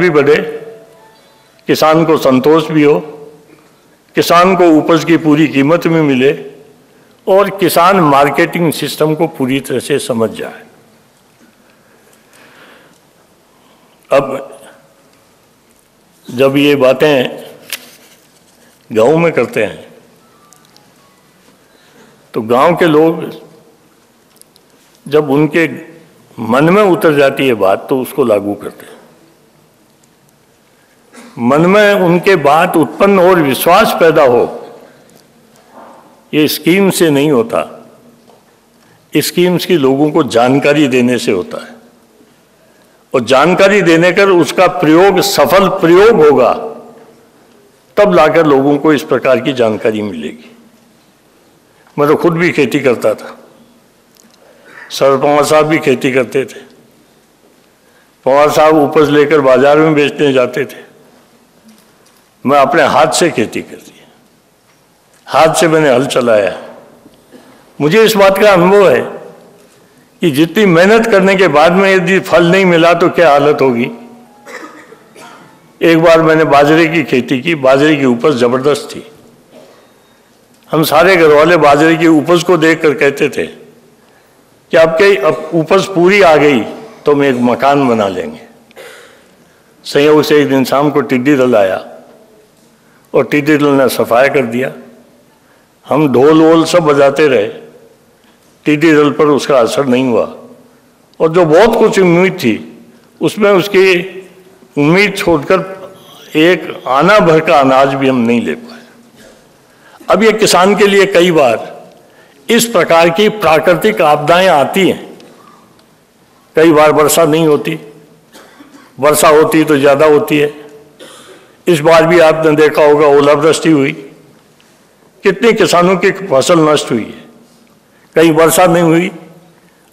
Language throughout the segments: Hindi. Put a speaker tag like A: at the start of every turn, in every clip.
A: भी बढ़े, किसान को संतोष भी हो, किसान को उपज की पूरी कीमत में मिले और किसान मार्केटिंग सिस्टम को पूरी तरह से समझ जाए। अब जब ये बातें गांव में करते हैं तो गांव के लोग जब उनके मन में उतर जाती है बात तो उसको लागू करते हैं। मन में उनके बात उत्पन्न और विश्वास पैदा हो, ये स्कीम से नहीं होता, स्कीम्स की लोगों को जानकारी देने से होता है। और जानकारी देने कर उसका प्रयोग सफल प्रयोग होगा तब लाकर लोगों को इस प्रकार की जानकारी मिलेगी। मैं तो खुद भी खेती करता था, सर पवार साहब भी खेती करते थे। पवार साहब उपज लेकर बाजार में बेचने जाते थे, मैं अपने हाथ से खेती कर दी, हाथ से मैंने हल चलाया। मुझे इस बात का अनुभव है कि जितनी मेहनत करने के बाद में यदि फल नहीं मिला तो क्या हालत होगी। एक बार मैंने बाजरे की खेती की, बाजरे की उपज जबरदस्त थी। हम सारे घर वाले बाजरे की उपज को देखकर कहते थे कि अब उपज पूरी आ गई तो हम एक मकान बना लेंगे। संयोग से एक दिन शाम को टिड्डी दल आया और टिड्डी दल ने सफाया कर दिया। हम ढोल वोल सब बजाते रहे, टिड्डी दल पर उसका असर नहीं हुआ और जो बहुत कुछ उम्मीद थी उसमें उसकी उम्मीद छोड़कर एक आना भर का अनाज भी हम नहीं ले पाए। अब ये किसान के लिए कई बार इस प्रकार की प्राकृतिक आपदाएं आती हैं। कई बार वर्षा नहीं होती, वर्षा होती तो ज़्यादा होती है। इस बार भी आपने देखा होगा ओलावृष्टि हुई, कितने किसानों की फसल नष्ट हुई है। कहीं वर्षा नहीं हुई,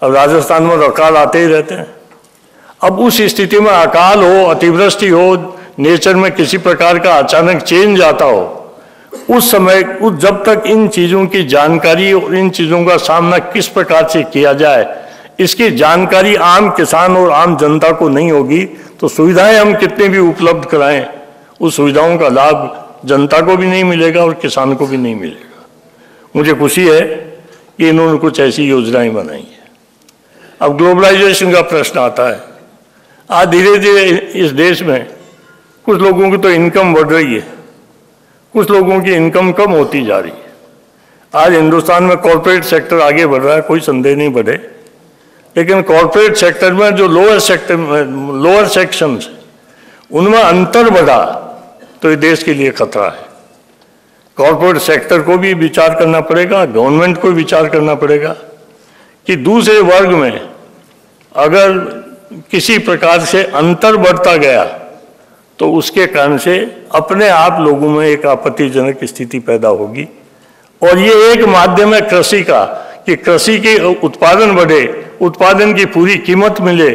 A: अब राजस्थान में अकाल आते ही रहते हैं। अब उस स्थिति में अकाल हो, अतिवृष्टि हो, नेचर में किसी प्रकार का अचानक चेंज आता हो, उस समय जब तक इन चीज़ों की जानकारी और इन चीज़ों का सामना किस प्रकार से किया जाए, इसकी जानकारी आम किसान और आम जनता को नहीं होगी तो सुविधाएं हम कितने भी उपलब्ध कराएं, उस सुविधाओं का लाभ जनता को भी नहीं मिलेगा और किसान को भी नहीं मिलेगा। मुझे खुशी है कि इन्होंने कुछ ऐसी योजनाएं बनाई हैं। अब ग्लोबलाइजेशन का प्रश्न आता है। आज धीरे धीरे इस देश में कुछ लोगों की तो इनकम बढ़ रही है, कुछ लोगों की इनकम कम होती जा रही है। आज हिंदुस्तान में कॉरपोरेट सेक्टर आगे बढ़ रहा है, कोई संदेह नहीं बढ़े, लेकिन कॉरपोरेट सेक्टर में जो लोअर सेक्शंस उनमें अंतर बढ़ा तो ये देश के लिए खतरा है। कॉरपोरेट सेक्टर को भी विचार करना पड़ेगा, गवर्नमेंट को विचार करना पड़ेगा कि दूसरे वर्ग में अगर किसी प्रकार से अंतर बढ़ता गया तो उसके कारण से अपने आप लोगों में एक आपत्तिजनक स्थिति पैदा होगी। और ये एक माध्यम है कृषि का कि कृषि के उत्पादन बढ़े, उत्पादन की पूरी कीमत मिले,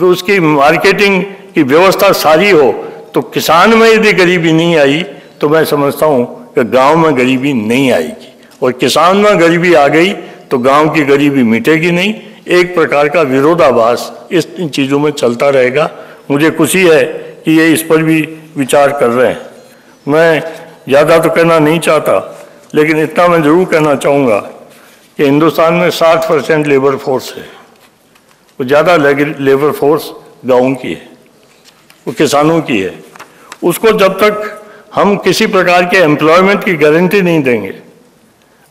A: उसकी मार्केटिंग की व्यवस्था सारी हो। तो किसान में यदि गरीबी नहीं आई तो मैं समझता हूँ कि गांव में गरीबी नहीं आएगी, और किसान में गरीबी आ गई तो गांव की गरीबी मिटेगी नहीं। एक प्रकार का विरोधाभास इन चीज़ों में चलता रहेगा। मुझे खुशी है कि ये इस पर भी विचार कर रहे हैं। मैं ज़्यादा तो कहना नहीं चाहता, लेकिन इतना मैं ज़रूर कहना चाहूँगा कि हिंदुस्तान में 60% लेबर फोर्स है, वो ज़्यादा लेबर फोर्स गाँव की है, वो किसानों की है। उसको जब तक हम किसी प्रकार के एम्प्लॉयमेंट की गारंटी नहीं देंगे,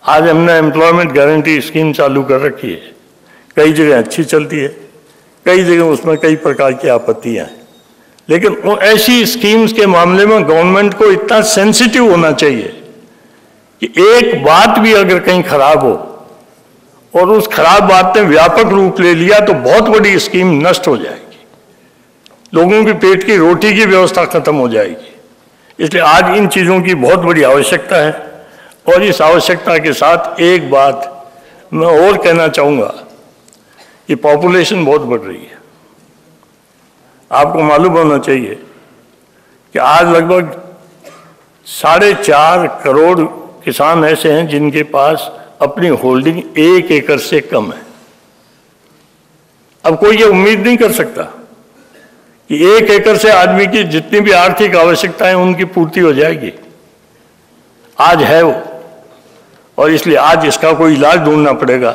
A: आज हमने एम्प्लॉयमेंट गारंटी स्कीम चालू कर रखी है, कई जगह अच्छी चलती है, कई जगह उसमें कई प्रकार की आपत्तियाँ हैं, लेकिन ऐसी स्कीम्स के मामले में गवर्नमेंट को इतना सेंसिटिव होना चाहिए कि एक बात भी अगर कहीं खराब हो और उस खराब बात ने व्यापक रूप ले लिया तो बहुत बड़ी स्कीम नष्ट हो जाएगी, लोगों के पेट की रोटी की व्यवस्था खत्म हो जाएगी। इसलिए आज इन चीज़ों की बहुत बड़ी आवश्यकता है। और इस आवश्यकता के साथ एक बात मैं और कहना चाहूँगा कि पॉपुलेशन बहुत बढ़ रही है। आपको मालूम होना चाहिए कि आज लगभग 4.5 करोड़ किसान ऐसे हैं जिनके पास अपनी होल्डिंग 1 एकड़ से कम है। अब कोई ये उम्मीद नहीं कर सकता कि 1 एकड़ से आदमी की जितनी भी आर्थिक आवश्यकताएं उनकी पूर्ति हो जाएगी। आज है वो, और इसलिए आज इसका कोई इलाज ढूंढना पड़ेगा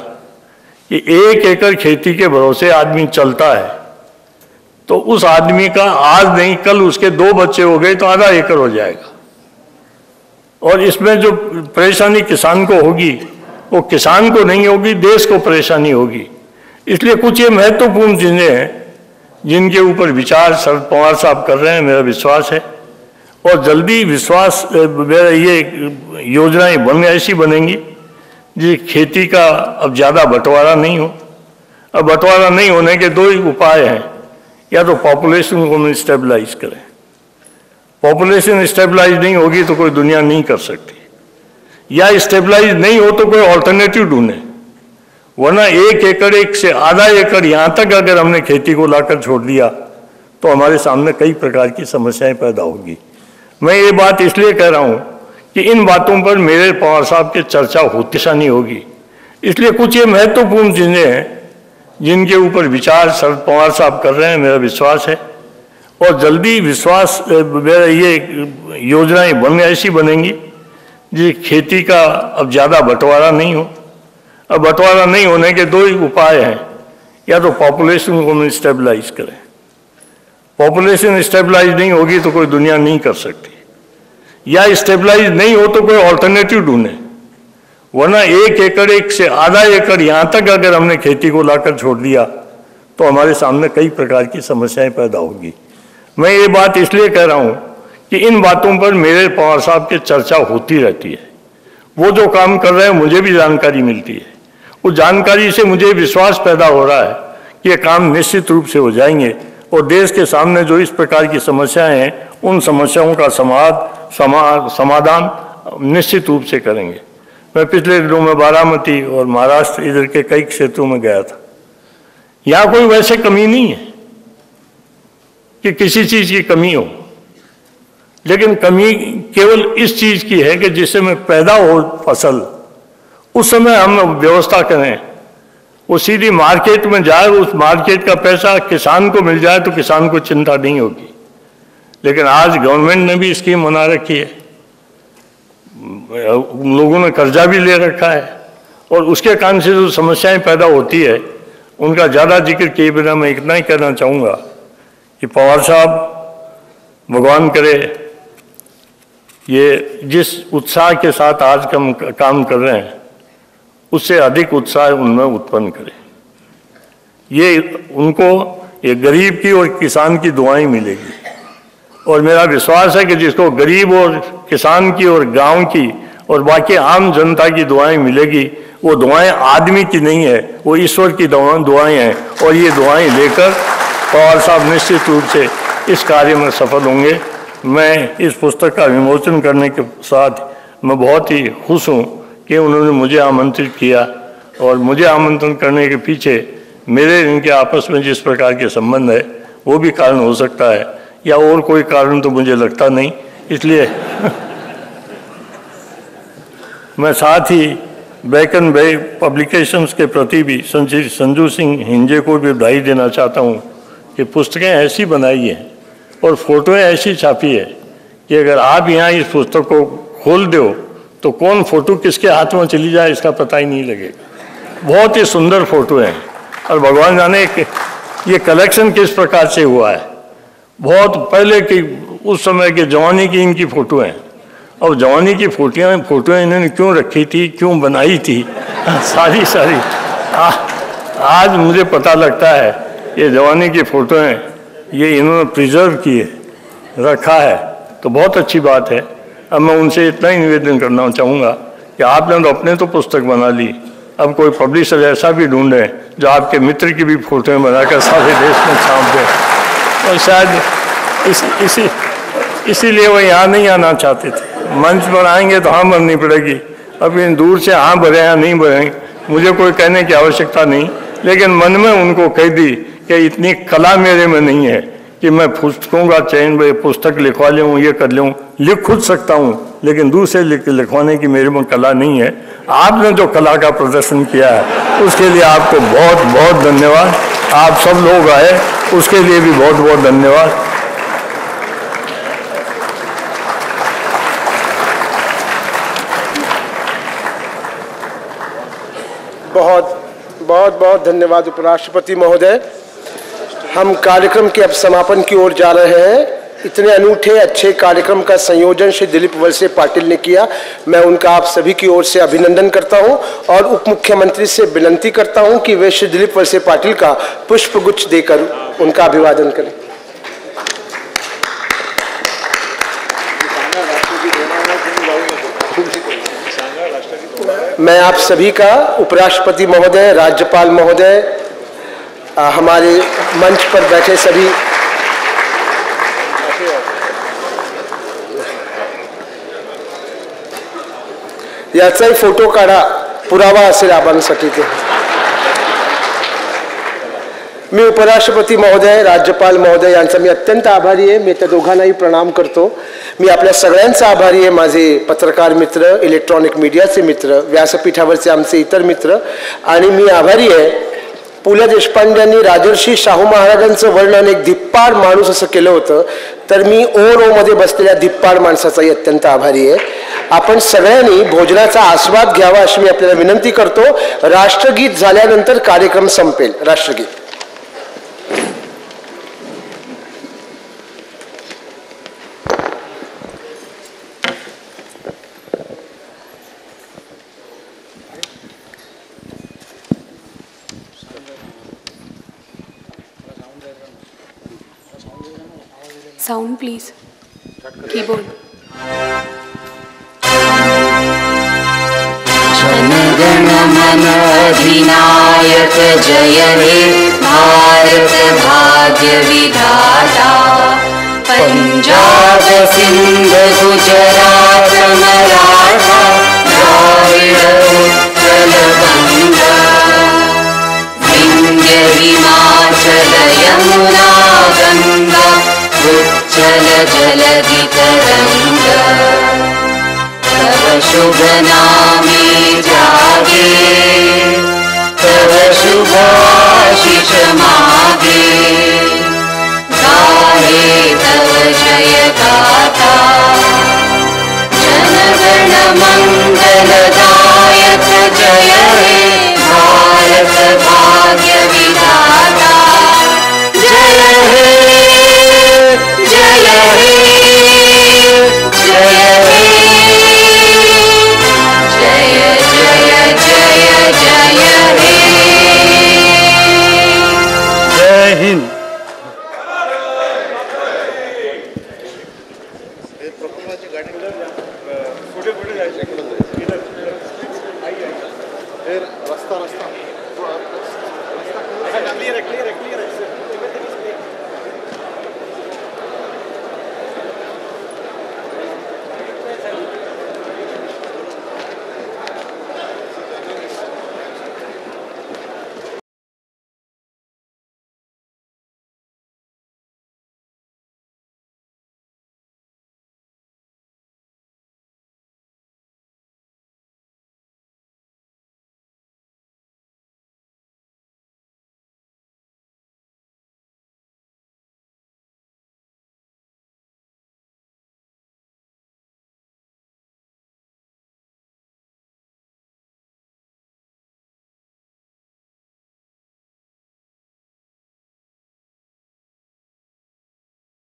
A: कि 1 एकड़ खेती के भरोसे आदमी चलता है तो उस आदमी का आज नहीं कल उसके 2 बच्चे हो गए तो आधा एकड़ हो जाएगा। और इसमें जो परेशानी किसान को होगी वो किसान को नहीं होगी, देश को परेशानी होगी। इसलिए कुछ ये महत्वपूर्ण चीजें हैं जिनके ऊपर विचार शरद पवार साहब कर रहे हैं, मेरा विश्वास है। और जल्दी विश्वास मेरा ये योजनाएं ऐसी बनेंगी जी खेती का अब ज़्यादा बंटवारा नहीं हो। अब बंटवारा नहीं होने के 2 ही उपाय हैं, या तो पॉपुलेशन को हम स्टेबलाइज करें। पॉपुलेशन स्टेबलाइज नहीं होगी तो कोई दुनिया नहीं कर सकती, या स्टेबलाइज नहीं हो तो कोई ऑल्टरनेटिव ढूंढे। वरना 1 एकड़ 1 से आधा एकड़ यहाँ तक अगर हमने खेती को लाकर छोड़ दिया तो हमारे सामने कई प्रकार की समस्याएं पैदा होगी। मैं ये बात इसलिए कह रहा हूँ कि इन बातों पर मेरे पवार साहब की चर्चा होती नहीं होगी। इसलिए कुछ ये महत्वपूर्ण चीजें हैं जिनके ऊपर विचार शरद पवार साहब कर रहे हैं, मेरा विश्वास है। और जल्दी विश्वास मेरा ये योजनाएं ऐसी बनेंगी जी खेती का अब ज़्यादा बंटवारा नहीं हो। अब बंटवारा नहीं होने के 2 ही उपाय हैं, या तो पॉपुलेशन को हम स्टेबलाइज करें। पॉपुलेशन स्टेबलाइज नहीं होगी तो कोई दुनिया नहीं कर सकती, या स्टेबलाइज नहीं हो तो कोई ऑल्टरनेटिव ढूंढे। वरना 1 एकड़ 1 से आधा एकड़ यहाँ तक अगर हमने खेती को लाकर छोड़ दिया तो हमारे सामने कई प्रकार की समस्याएं पैदा होगी। मैं ये बात इसलिए कह रहा हूँ कि इन बातों पर मेरे पवार साहब की चर्चा होती रहती है। वो जो काम कर रहे हैं मुझे भी जानकारी मिलती है। उस जानकारी से मुझे विश्वास पैदा हो रहा है कि ये काम निश्चित रूप से हो जाएंगे और देश के सामने जो इस प्रकार की समस्याएं हैं उन समस्याओं का समाधान निश्चित रूप से करेंगे। मैं पिछले दिनों में बारामती और महाराष्ट्र इधर के कई क्षेत्रों में गया था। यहाँ कोई वैसे कमी नहीं है कि किसी चीज की कमी हो, लेकिन कमी केवल इस चीज की है कि जिस समय पैदा हो फसल उस समय हम व्यवस्था करें, वो सीधी मार्केट में जाए, उस मार्केट का पैसा किसान को मिल जाए तो किसान को चिंता नहीं होगी। लेकिन आज गवर्नमेंट ने भी स्कीम बना रखी है, लोगों ने कर्जा भी ले रखा है, और उसके कारण से जो समस्याएं पैदा होती है उनका ज़्यादा जिक्र किए बिना मैं इतना ही कहना चाहूँगा कि पवार साहब भगवान करे ये जिस उत्साह के साथ आज काम कर रहे हैं उससे अधिक उत्साह उनमें उत्पन्न करे। ये उनको ये गरीब की और किसान की दुआएं मिलेगी, और मेरा विश्वास है कि जिसको गरीब और किसान की और गांव की और बाकी आम जनता की दुआएं मिलेगी, वो दुआएं आदमी की नहीं है, वो ईश्वर की दुआएं हैं। और ये दुआएं लेकर पवार साहब निश्चित रूप से इस कार्य में सफल होंगे। मैं इस पुस्तक का विमोचन करने के साथ मैं बहुत ही खुश हूँ कि उन्होंने मुझे आमंत्रित किया, और मुझे आमंत्रण करने के पीछे मेरे इनके आपस में जिस प्रकार के संबंध है वो भी कारण हो सकता है, या और कोई कारण तो मुझे लगता नहीं। इसलिए मैं साथ ही बैक एंड बे पब्लिकेशंस के प्रति भी संजू सिंह हिंजे को भी बधाई देना चाहता हूँ कि पुस्तकें ऐसी बनाई हैं और फोटोएं ऐसी छापी है कि अगर आप यहाँ इस पुस्तक को खोल दो तो कौन फोटो किसके हाथ में चली जाए इसका पता ही नहीं लगेगा। बहुत ही सुंदर फोटो हैं, और भगवान जाने कि ये कलेक्शन किस प्रकार से हुआ है। बहुत पहले की उस समय के जवानी की इनकी फोटो हैं, और जवानी की फोटोएं इन्होंने क्यों रखी थी, क्यों बनाई थी, सारी आज मुझे पता लगता है ये जवानी की फोटोएं ये इन्होंने प्रिजर्व किए रखा है, तो बहुत अच्छी बात है। अब मैं उनसे इतना ही निवेदन करना चाहूँगा कि आपने तो अपने तो पुस्तक बना ली, अब कोई पब्लिशर ऐसा भी ढूंढे जो आपके मित्र की भी फोटोएं बनाकर सारे देश में छाप दे। और शायद इसीलिए वो यहाँ नहीं आना चाहते थे। मंच पर आएंगे तो हाँ भरनी पड़ेगी, अब इन दूर से हाँ भरे या नहीं भरे मुझे कोई कहने की आवश्यकता नहीं, लेकिन मन में उनको कह दी कि इतनी कला मेरे में नहीं है कि मैं पुस्तकों का चयन पुस्तक लिखवा लूँ, ये कर लूँ, लिख खुद सकता हूँ लेकिन दूसरे लिखवाने की मेरे में कला नहीं है। आपने जो कला का प्रदर्शन किया है उसके लिए आपको बहुत बहुत धन्यवाद। आप सब लोग आए, उसके लिए भी बहुत बहुत धन्यवाद।
B: बहुत धन्यवाद उपराष्ट्रपति महोदय। हम कार्यक्रम के अब समापन की ओर जा रहे हैं। इतने अनूठे अच्छे कार्यक्रम का संयोजन श्री दिलीप वलसे पाटिल ने किया। मैं उनका आप सभी की ओर से अभिनंदन करता हूं और उप मुख्यमंत्री से विनती करता हूं कि वे श्री दिलीप वलसे पाटिल का पुष्पगुच्छ देकर उनका अभिवादन करें। मैं आप सभी का उपराष्ट्रपति महोदय, राज्यपाल महोदय, हमारे मंच पर बैठे सभी याचाही फोटो काढा, पुरावा असेल आबांसाठी ते। मी उपराष्ट्रपती महोदय, राज्यपाल महोदय यांचा मी अत्यंत आभारी आहे। मी त्या दोघांनाही प्रणाम करतो। मी आपल्या सगळ्यांचा आभारी आहे, माझे पत्रकार मित्र, इलेक्ट्रॉनिक मीडियाचे मित्र, व्यासपीठावरचे आमचे इतर मित्र, आणि मी आभारी आहे पु ल देशपांड्यांनी राजर्षी शाहू महाराजांचं वर्णन एक धिप्पाड माणूस असं केलं होतं, तर मी ओ मध्ये बसलेल्या धिप्पाड माणसाचाही अत्यंत आभारी आहे। आपण सगळ्यांनी भोजनाचा आस्वाद घ्यावा अशी मी आपल्याला विनंती करतो। राष्ट्रगीत झाल्यानंतर कार्यक्रम संपेल। राष्ट्रगीत।
C: Sound please. Keyboard.
D: जनगण मन अधिनायक जय हे भारत भाग्य विधाता। पंजाब सिंध गुजरात मराठा द्राविड़ उत्कल गंगा। विंध्य हिमाचल यमुना गंगा उच्चल जलधि तरंगा। तव शुभ नामे जागे, तव शुभाशिष मागे। गाहे तव